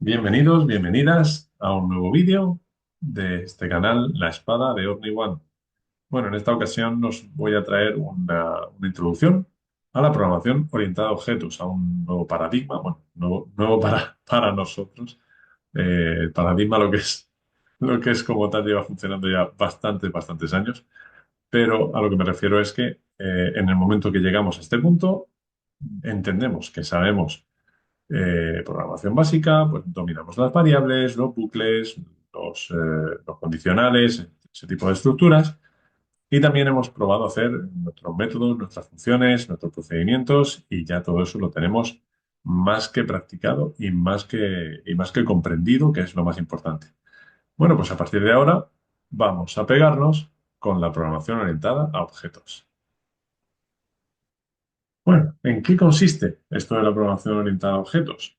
Bienvenidos, bienvenidas a un nuevo vídeo de este canal, La Espada de One. Bueno, en esta ocasión os voy a traer una introducción a la programación orientada a objetos, a un nuevo paradigma, bueno, nuevo para nosotros. El paradigma lo que es como tal lleva funcionando ya bastantes años, pero a lo que me refiero es que en el momento que llegamos a este punto, entendemos que sabemos programación básica, pues dominamos las variables, los bucles, los condicionales, ese tipo de estructuras. Y también hemos probado hacer nuestros métodos, nuestras funciones, nuestros procedimientos y ya todo eso lo tenemos más que practicado y más que comprendido, que es lo más importante. Bueno, pues a partir de ahora vamos a pegarnos con la programación orientada a objetos. Bueno, ¿en qué consiste esto de la programación orientada a objetos?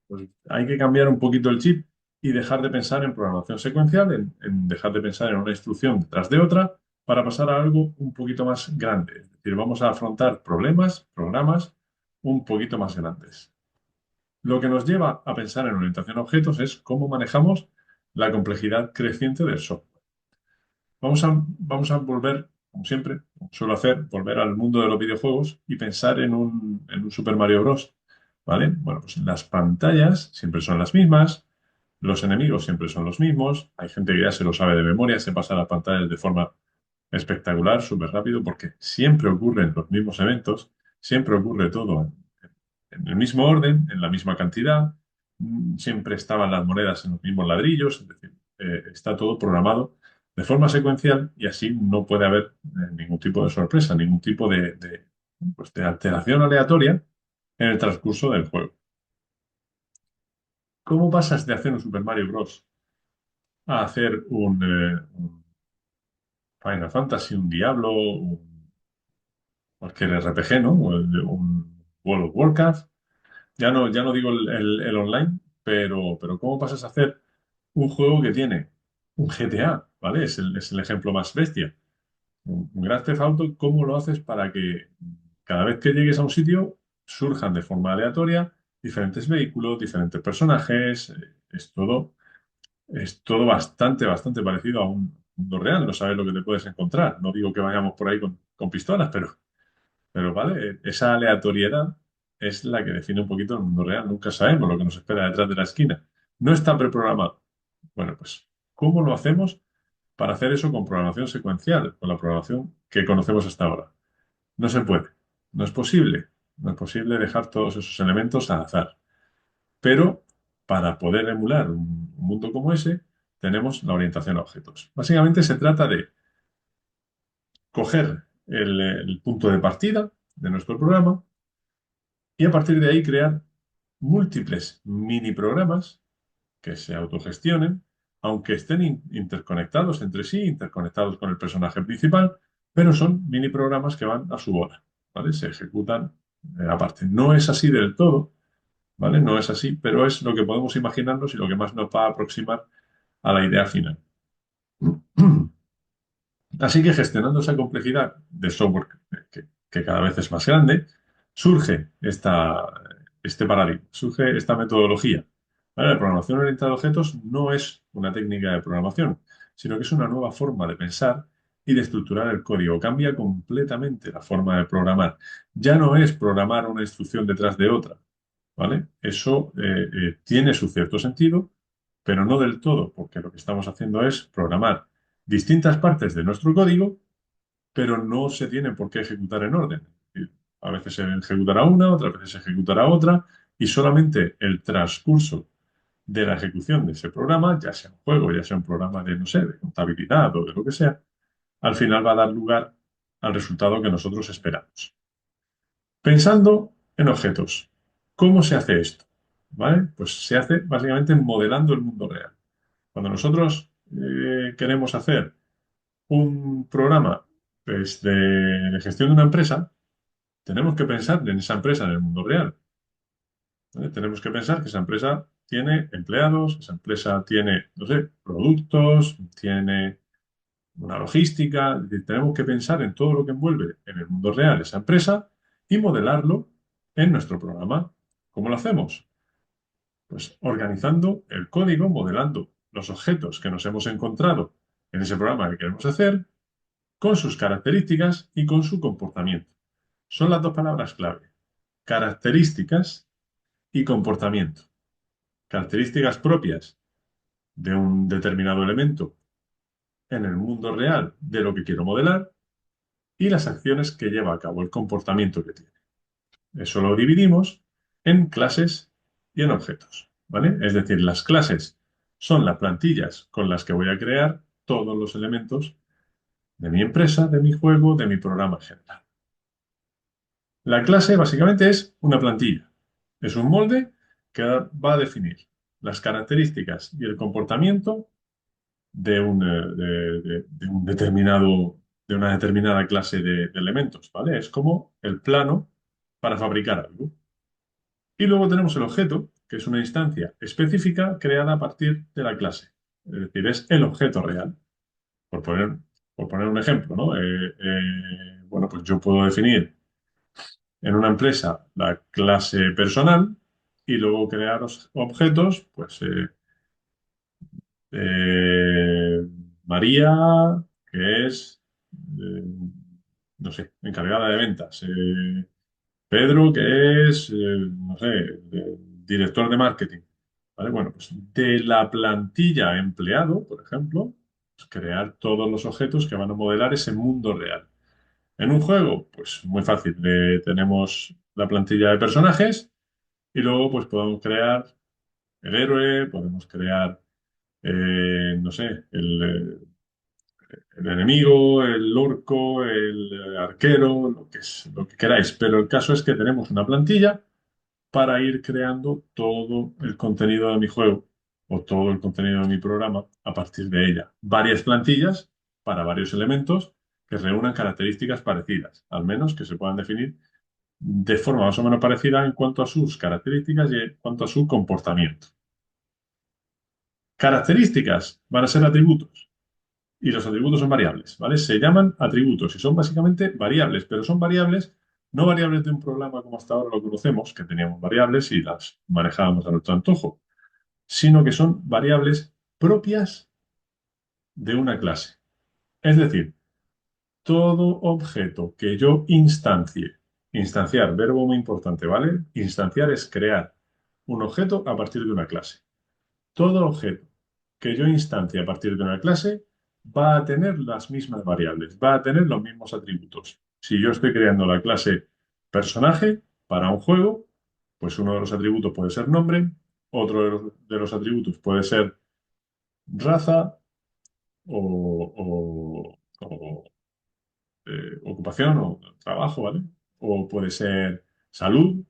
Pues hay que cambiar un poquito el chip y dejar de pensar en programación secuencial, en dejar de pensar en una instrucción detrás de otra, para pasar a algo un poquito más grande. Es decir, vamos a afrontar problemas, programas un poquito más grandes. Lo que nos lleva a pensar en orientación a objetos es cómo manejamos la complejidad creciente del software. Vamos a volver, como siempre, como suelo hacer, volver al mundo de los videojuegos y pensar en un Super Mario Bros. ¿Vale? Bueno, pues las pantallas siempre son las mismas, los enemigos siempre son los mismos, hay gente que ya se lo sabe de memoria, se pasa las pantallas de forma espectacular, súper rápido, porque siempre ocurren los mismos eventos, siempre ocurre todo en el mismo orden, en la misma cantidad, siempre estaban las monedas en los mismos ladrillos, es decir, está todo programado de forma secuencial y así no puede haber ningún tipo de sorpresa, ningún tipo de alteración aleatoria en el transcurso del juego. ¿Cómo pasas de hacer un Super Mario Bros. A hacer un Final Fantasy, un Diablo, cualquier RPG, ¿no? O un World of Warcraft? Ya no digo el online, pero ¿cómo pasas a hacer un juego que tiene un GTA? ¿Vale? Es el ejemplo más bestia. Un Grand Theft Auto, ¿cómo lo haces para que cada vez que llegues a un sitio surjan de forma aleatoria diferentes vehículos, diferentes personajes? Es todo bastante parecido a un mundo real. No sabes lo que te puedes encontrar. No digo que vayamos por ahí con pistolas, pero vale, esa aleatoriedad es la que define un poquito el mundo real. Nunca sabemos lo que nos espera detrás de la esquina. No está preprogramado. Bueno, pues, ¿cómo lo hacemos para hacer eso con programación secuencial, con la programación que conocemos hasta ahora? No se puede. No es posible. No es posible dejar todos esos elementos al azar. Pero para poder emular un mundo como ese, tenemos la orientación a objetos. Básicamente se trata de coger el punto de partida de nuestro programa y a partir de ahí crear múltiples mini programas que se autogestionen, aunque estén interconectados entre sí, interconectados con el personaje principal, pero son mini programas que van a su bola, ¿vale? Se ejecutan aparte. No es así del todo, ¿vale? No es así, pero es lo que podemos imaginarnos y lo que más nos va a aproximar a la idea final. Así que gestionando esa complejidad de software que cada vez es más grande, surge este paradigma, surge esta metodología. ¿Vale? La programación orientada a objetos no es una técnica de programación, sino que es una nueva forma de pensar y de estructurar el código. Cambia completamente la forma de programar. Ya no es programar una instrucción detrás de otra, ¿vale? Eso tiene su cierto sentido, pero no del todo, porque lo que estamos haciendo es programar distintas partes de nuestro código, pero no se tienen por qué ejecutar en orden. A veces se ejecutará una, otras veces se ejecutará otra, y solamente el transcurso de la ejecución de ese programa, ya sea un juego, ya sea un programa de, no sé, de contabilidad o de lo que sea, al final va a dar lugar al resultado que nosotros esperamos. Pensando en objetos, ¿cómo se hace esto? ¿Vale? Pues se hace básicamente modelando el mundo real. Cuando nosotros queremos hacer un programa pues, de gestión de una empresa, tenemos que pensar en esa empresa en el mundo real. ¿Vale? Tenemos que pensar que esa empresa tiene empleados, esa empresa tiene, no sé, productos, tiene una logística. Es decir, tenemos que pensar en todo lo que envuelve en el mundo real esa empresa y modelarlo en nuestro programa. ¿Cómo lo hacemos? Pues organizando el código, modelando los objetos que nos hemos encontrado en ese programa que queremos hacer, con sus características y con su comportamiento. Son las dos palabras clave. Características y comportamiento. Características propias de un determinado elemento en el mundo real de lo que quiero modelar y las acciones que lleva a cabo, el comportamiento que tiene. Eso lo dividimos en clases y en objetos, ¿vale? Es decir, las clases son las plantillas con las que voy a crear todos los elementos de mi empresa, de mi juego, de mi programa en general. La clase básicamente es una plantilla. Es un molde que va a definir las características y el comportamiento de un determinado, de una determinada clase de elementos, ¿vale? Es como el plano para fabricar algo. Y luego tenemos el objeto, que es una instancia específica creada a partir de la clase. Es decir, es el objeto real. Por poner, por poner un ejemplo, ¿no? Bueno, pues yo puedo definir en una empresa la clase personal y luego crear los objetos, pues eh, María, que es, eh, no sé, encargada de ventas. Pedro, que es, no sé, director de marketing. ¿Vale? Bueno, pues de la plantilla empleado, por ejemplo, pues crear todos los objetos que van a modelar ese mundo real. En un juego, pues muy fácil. Tenemos la plantilla de personajes y luego pues podemos crear el héroe, podemos crear, no sé, el enemigo, el orco, el arquero, lo que queráis. Pero el caso es que tenemos una plantilla para ir creando todo el contenido de mi juego o todo el contenido de mi programa a partir de ella. Varias plantillas para varios elementos que reúnan características parecidas, al menos que se puedan definir de forma más o menos parecida en cuanto a sus características y en cuanto a su comportamiento. Características van a ser atributos y los atributos son variables, ¿vale? Se llaman atributos y son básicamente variables, pero son variables, no variables de un programa como hasta ahora lo conocemos, que teníamos variables y las manejábamos a nuestro antojo, sino que son variables propias de una clase. Es decir, todo objeto que yo instancie, instanciar, verbo muy importante, ¿vale? Instanciar es crear un objeto a partir de una clase. Todo objeto que yo instancie a partir de una clase va a tener las mismas variables, va a tener los mismos atributos. Si yo estoy creando la clase personaje para un juego, pues uno de los atributos puede ser nombre, otro de los atributos puede ser raza o, ocupación o trabajo, ¿vale? O puede ser salud,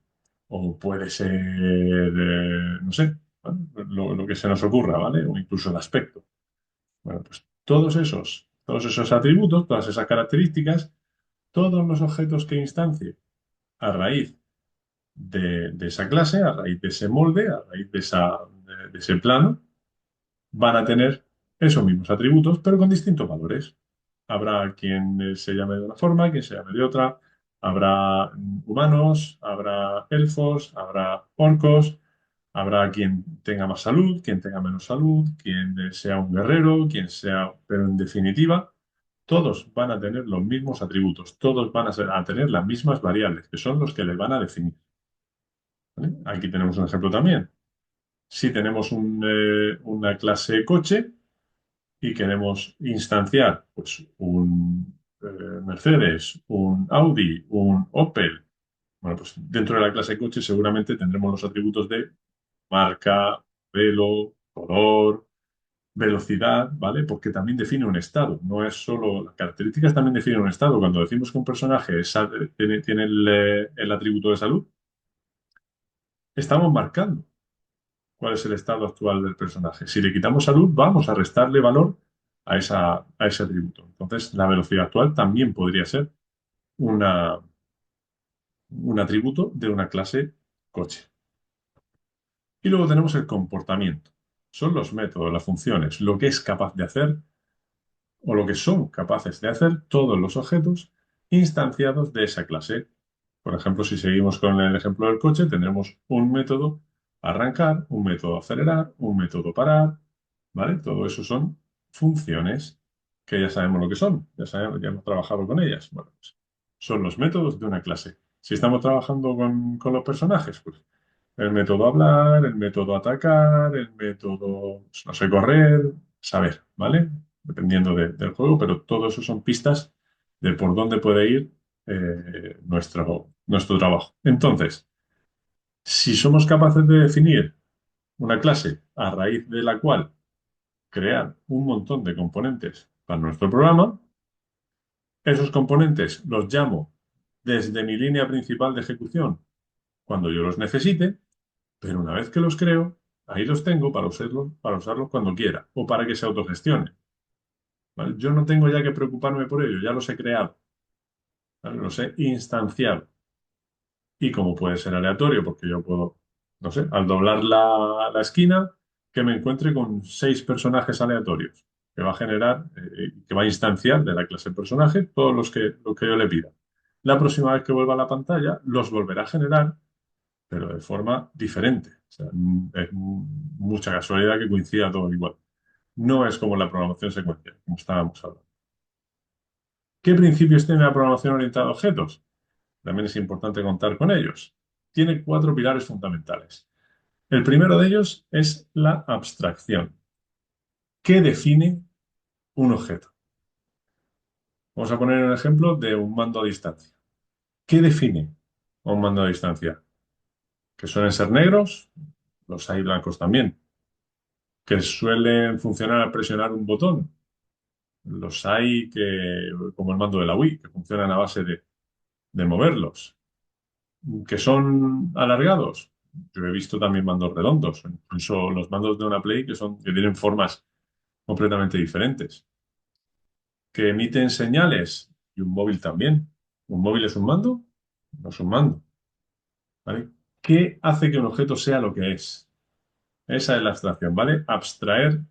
o puede ser, no sé, ¿vale? Lo que se nos ocurra, ¿vale? O incluso el aspecto. Bueno, pues todos esos atributos, todas esas características, todos los objetos que instancie a raíz de esa clase, a raíz de ese molde, a raíz de ese plano, van a tener esos mismos atributos, pero con distintos valores. Habrá quien se llame de una forma, quien se llame de otra. Habrá humanos, habrá elfos, habrá orcos, habrá quien tenga más salud, quien tenga menos salud, quien sea un guerrero, quien sea... Pero en definitiva, todos van a tener los mismos atributos, todos van a tener las mismas variables, que son los que les van a definir. ¿Vale? Aquí tenemos un ejemplo también. Si tenemos una clase coche, y queremos instanciar pues, un Mercedes, un Audi, un Opel, bueno, pues dentro de la clase coche seguramente tendremos los atributos de marca, modelo, color, velocidad, ¿vale? Porque también define un estado, no es solo las características, también definen un estado. Cuando decimos que un personaje tiene el atributo de salud, estamos marcando cuál es el estado actual del personaje. Si le quitamos salud, vamos a restarle valor a ese atributo. Entonces, la velocidad actual también podría ser una, un atributo de una clase coche. Y luego tenemos el comportamiento. Son los métodos, las funciones, lo que es capaz de hacer o lo que son capaces de hacer todos los objetos instanciados de esa clase. Por ejemplo, si seguimos con el ejemplo del coche, tendremos un método arrancar, un método acelerar, un método parar, ¿vale? Todo eso son funciones que ya sabemos lo que son, ya sabemos, ya hemos trabajado con ellas. Bueno, pues son los métodos de una clase. Si estamos trabajando con los personajes, pues el método hablar, el método atacar, el método, pues, no sé, correr, saber, ¿vale? Dependiendo del juego, pero todo eso son pistas de por dónde puede ir nuestro trabajo. Entonces, si somos capaces de definir una clase a raíz de la cual crear un montón de componentes para nuestro programa, esos componentes los llamo desde mi línea principal de ejecución cuando yo los necesite, pero una vez que los creo, ahí los tengo para usarlos cuando quiera o para que se autogestione, ¿vale? Yo no tengo ya que preocuparme por ello, ya los he creado, ¿vale? Los he instanciado. Y como puede ser aleatorio, porque yo puedo, no sé, al doblar la esquina, que me encuentre con 6 personajes aleatorios, que va a generar, que va a instanciar de la clase personaje todos los que yo le pida. La próxima vez que vuelva a la pantalla, los volverá a generar, pero de forma diferente. O sea, es mucha casualidad que coincida todo igual. No es como la programación secuencial, como estábamos hablando. ¿Qué principios tiene la programación orientada a objetos? También es importante contar con ellos. Tiene 4 pilares fundamentales. El primero de ellos es la abstracción. ¿Qué define un objeto? Vamos a poner el ejemplo de un mando a distancia. ¿Qué define un mando a distancia? Que suelen ser negros, los hay blancos también. Que suelen funcionar al presionar un botón. Los hay que, como el mando de la Wii, que funcionan a base de moverlos. Que son alargados. Yo he visto también mandos redondos, incluso los mandos de una Play que tienen formas completamente diferentes. Que emiten señales y un móvil también. ¿Un móvil es un mando? No es un mando, ¿vale? ¿Qué hace que un objeto sea lo que es? Esa es la abstracción, ¿vale? Abstraer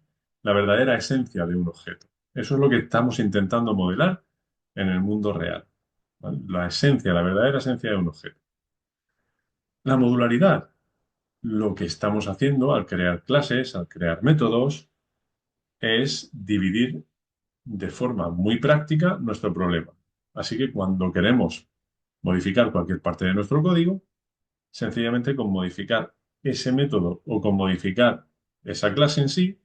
la verdadera esencia de un objeto. Eso es lo que estamos intentando modelar en el mundo real, ¿vale? La esencia, la verdadera esencia de un objeto. La modularidad. Lo que estamos haciendo al crear clases, al crear métodos, es dividir de forma muy práctica nuestro problema. Así que cuando queremos modificar cualquier parte de nuestro código, sencillamente con modificar ese método o con modificar esa clase en sí,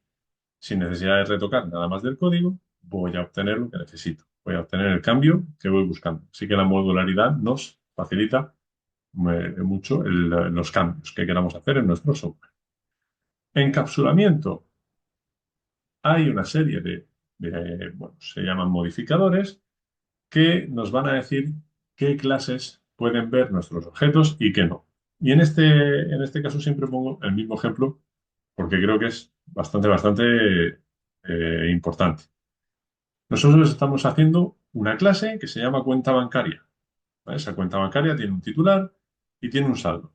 sin necesidad de retocar nada más del código, voy a obtener lo que necesito. Voy a obtener el cambio que voy buscando. Así que la modularidad nos facilita mucho los cambios que queramos hacer en nuestro software. Encapsulamiento. Hay una serie bueno, se llaman modificadores que nos van a decir qué clases pueden ver nuestros objetos y qué no. Y en este caso siempre pongo el mismo ejemplo porque creo que es bastante importante. Nosotros estamos haciendo una clase que se llama cuenta bancaria, ¿vale? Esa cuenta bancaria tiene un titular y tiene un saldo.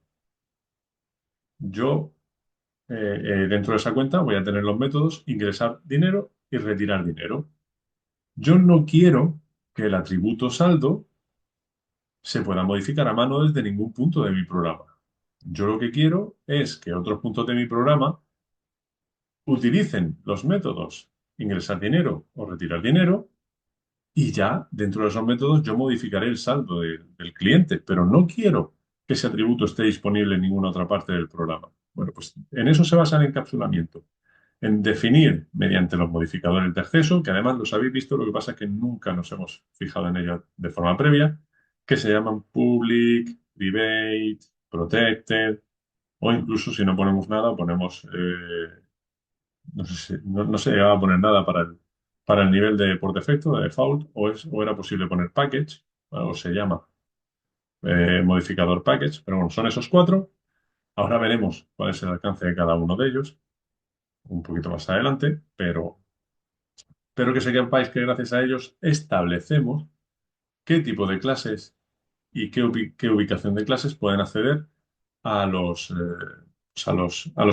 Yo, dentro de esa cuenta, voy a tener los métodos ingresar dinero y retirar dinero. Yo no quiero que el atributo saldo se pueda modificar a mano desde ningún punto de mi programa. Yo lo que quiero es que otros puntos de mi programa utilicen los métodos ingresar dinero o retirar dinero y ya dentro de esos métodos yo modificaré el saldo del cliente, pero no quiero que ese atributo esté disponible en ninguna otra parte del programa. Bueno, pues en eso se basa el encapsulamiento, en definir mediante los modificadores de acceso, que además los habéis visto, lo que pasa es que nunca nos hemos fijado en ellos de forma previa, que se llaman public, private, protected, o incluso si no ponemos nada, ponemos, no sé, no se llegaba a poner nada para el nivel de por defecto, de default, o era posible poner package, o se llama modificador package, pero bueno, son esos 4. Ahora veremos cuál es el alcance de cada uno de ellos, un poquito más adelante, pero que sepáis que gracias a ellos establecemos qué tipo de clases y qué ubicación de clases pueden acceder a los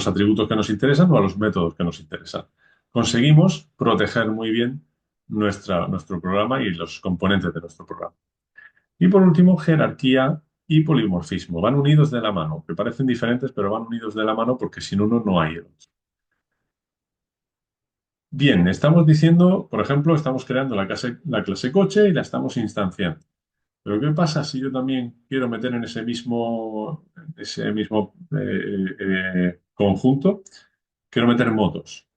atributos que nos interesan o a los métodos que nos interesan. Conseguimos proteger muy bien nuestro programa y los componentes de nuestro programa. Y por último, jerarquía y polimorfismo. Van unidos de la mano, que parecen diferentes, pero van unidos de la mano porque sin uno no hay el otro. Bien, estamos diciendo, por ejemplo, estamos creando la clase coche y la estamos instanciando. Pero ¿qué pasa si yo también quiero meter en ese mismo conjunto? Quiero meter motos,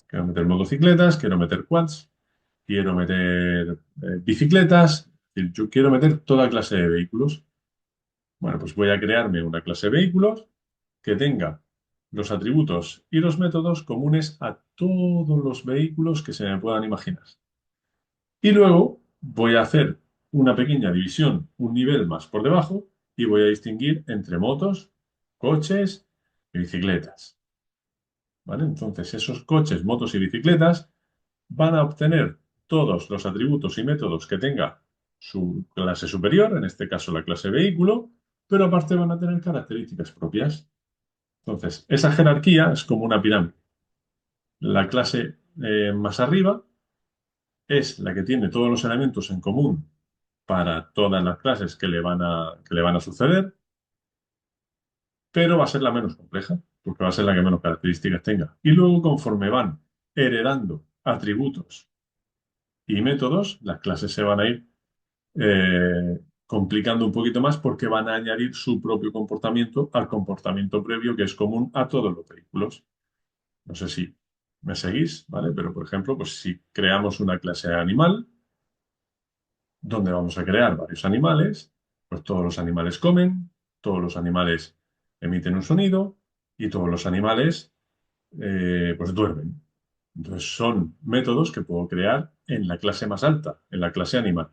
quiero meter motocicletas, quiero meter quads, quiero meter bicicletas, es decir, yo quiero meter toda clase de vehículos. Bueno, pues voy a crearme una clase de vehículos que tenga los atributos y los métodos comunes a todos los vehículos que se me puedan imaginar. Y luego voy a hacer una pequeña división, un nivel más por debajo, y voy a distinguir entre motos, coches y bicicletas. ¿Vale? Entonces, esos coches, motos y bicicletas van a obtener todos los atributos y métodos que tenga su clase superior, en este caso la clase vehículo, pero aparte van a tener características propias. Entonces, esa jerarquía es como una pirámide. La clase más arriba es la que tiene todos los elementos en común para todas las clases que le van a suceder, pero va a ser la menos compleja, porque va a ser la que menos características tenga. Y luego, conforme van heredando atributos y métodos, las clases se van a ir complicando un poquito más porque van a añadir su propio comportamiento al comportamiento previo que es común a todos los vehículos. No sé si me seguís, ¿vale? Pero, por ejemplo, pues si creamos una clase animal, donde vamos a crear varios animales, pues todos los animales comen, todos los animales emiten un sonido y todos los animales pues duermen. Entonces son métodos que puedo crear en la clase más alta, en la clase animal.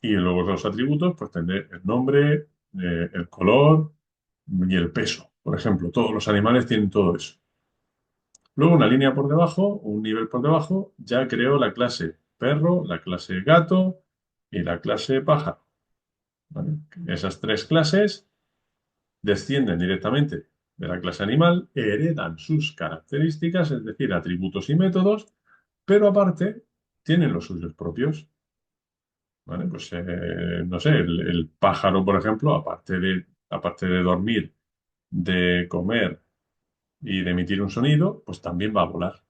Y luego los atributos, pues tendré el nombre, el color y el peso. Por ejemplo, todos los animales tienen todo eso. Luego una línea por debajo, un nivel por debajo, ya creo la clase perro, la clase gato y la clase pájaro. ¿Vale? Esas tres clases descienden directamente de la clase animal, heredan sus características, es decir, atributos y métodos, pero aparte tienen los suyos propios. ¿Vale? Pues no sé, el pájaro, por ejemplo, aparte de dormir, de comer y de emitir un sonido, pues también va a volar.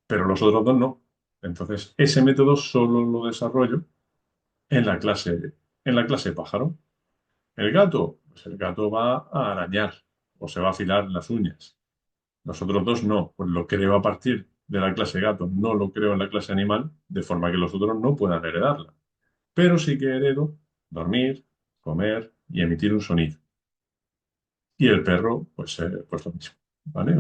Pero los otros dos no. Entonces, ese método solo lo desarrollo en la clase pájaro. El gato, pues el gato va a arañar o se va a afilar las uñas. Los otros dos no, pues lo creo a partir de la clase gato, no lo creo en la clase animal, de forma que los otros no puedan heredarla. Pero sí que heredo dormir, comer y emitir un sonido. Y el perro, pues lo mismo. ¿Vale?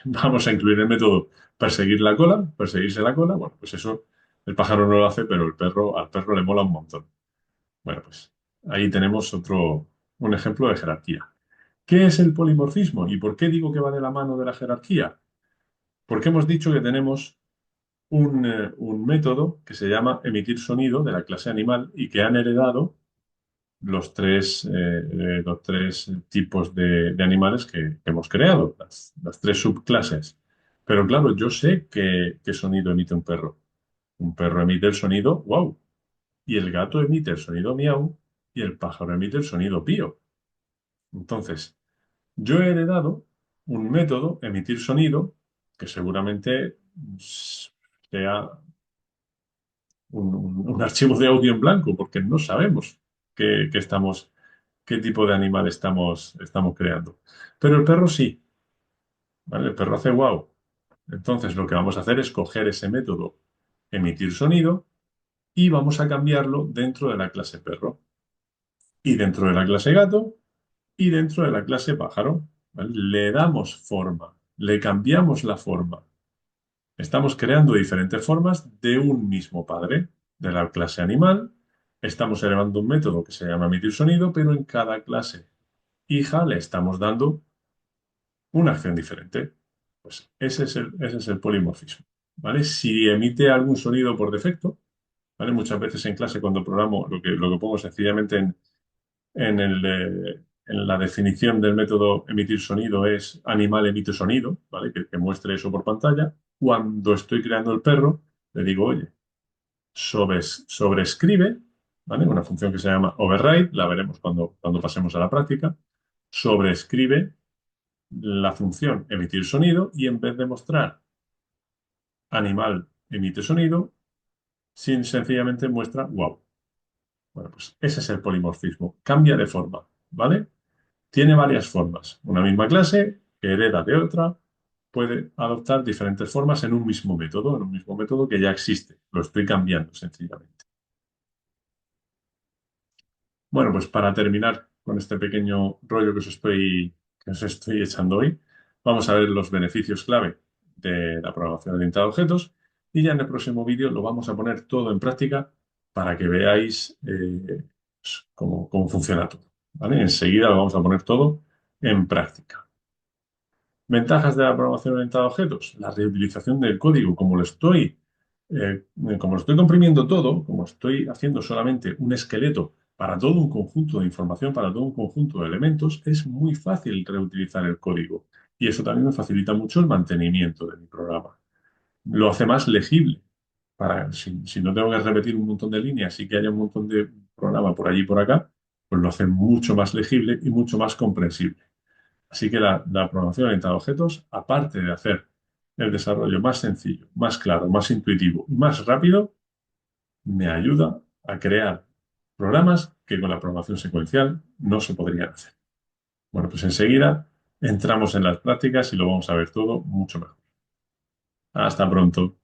Vamos a incluir el método perseguir la cola, perseguirse la cola. Bueno, pues eso el pájaro no lo hace, pero al perro le mola un montón. Bueno, pues ahí tenemos un ejemplo de jerarquía. ¿Qué es el polimorfismo y por qué digo que va de la mano de la jerarquía? Porque hemos dicho que tenemos un método que se llama emitir sonido de la clase animal y que han heredado los tres tipos de animales que hemos creado, las tres subclases. Pero claro, yo sé qué sonido emite un perro. Un perro emite el sonido wow, y el gato emite el sonido miau, y el pájaro emite el sonido pío. Entonces, yo he heredado un método, emitir sonido, que seguramente sea un archivo de audio en blanco, porque no sabemos qué tipo de animal estamos creando. Pero el perro sí, ¿vale? El perro hace wow. Entonces, lo que vamos a hacer es coger ese método, emitir sonido, y vamos a cambiarlo dentro de la clase perro, y dentro de la clase gato, y dentro de la clase pájaro. ¿Vale? Le damos forma, le cambiamos la forma. Estamos creando diferentes formas de un mismo padre. De la clase animal, estamos elevando un método que se llama emitir sonido, pero en cada clase hija le estamos dando una acción diferente. Pues ese es el polimorfismo. ¿Vale? Si emite algún sonido por defecto, ¿vale? Muchas veces en clase cuando programo lo que pongo sencillamente en la definición del método emitir sonido es animal emite sonido, ¿vale? Que muestre eso por pantalla. Cuando estoy creando el perro, le digo, oye, sobrescribe ¿vale? Una función que se llama override, la veremos cuando pasemos a la práctica, sobreescribe la función emitir sonido y en vez de mostrar animal emite sonido, sencillamente muestra wow. Bueno, pues ese es el polimorfismo. Cambia de forma, ¿vale? Tiene varias formas. Una misma clase que hereda de otra puede adoptar diferentes formas en un mismo método que ya existe. Lo estoy cambiando sencillamente. Bueno, pues para terminar con este pequeño rollo que os estoy echando hoy, vamos a ver los beneficios clave de la programación orientada a objetos y ya en el próximo vídeo lo vamos a poner todo en práctica para que veáis cómo funciona todo, ¿vale? Enseguida lo vamos a poner todo en práctica. Ventajas de la programación orientada a objetos. La reutilización del código, como lo estoy comprimiendo todo, como estoy haciendo solamente un esqueleto para todo un conjunto de información, para todo un conjunto de elementos, es muy fácil reutilizar el código. Y eso también me facilita mucho el mantenimiento de mi programa. Lo hace más legible. Si no tengo que repetir un montón de líneas y que haya un montón de programa por allí y por acá, pues lo hace mucho más legible y mucho más comprensible. Así que la programación orientada a objetos, aparte de hacer el desarrollo más sencillo, más claro, más intuitivo y más rápido, me ayuda a crear programas que con la programación secuencial no se podrían hacer. Bueno, pues enseguida entramos en las prácticas y lo vamos a ver todo mucho mejor. Hasta pronto.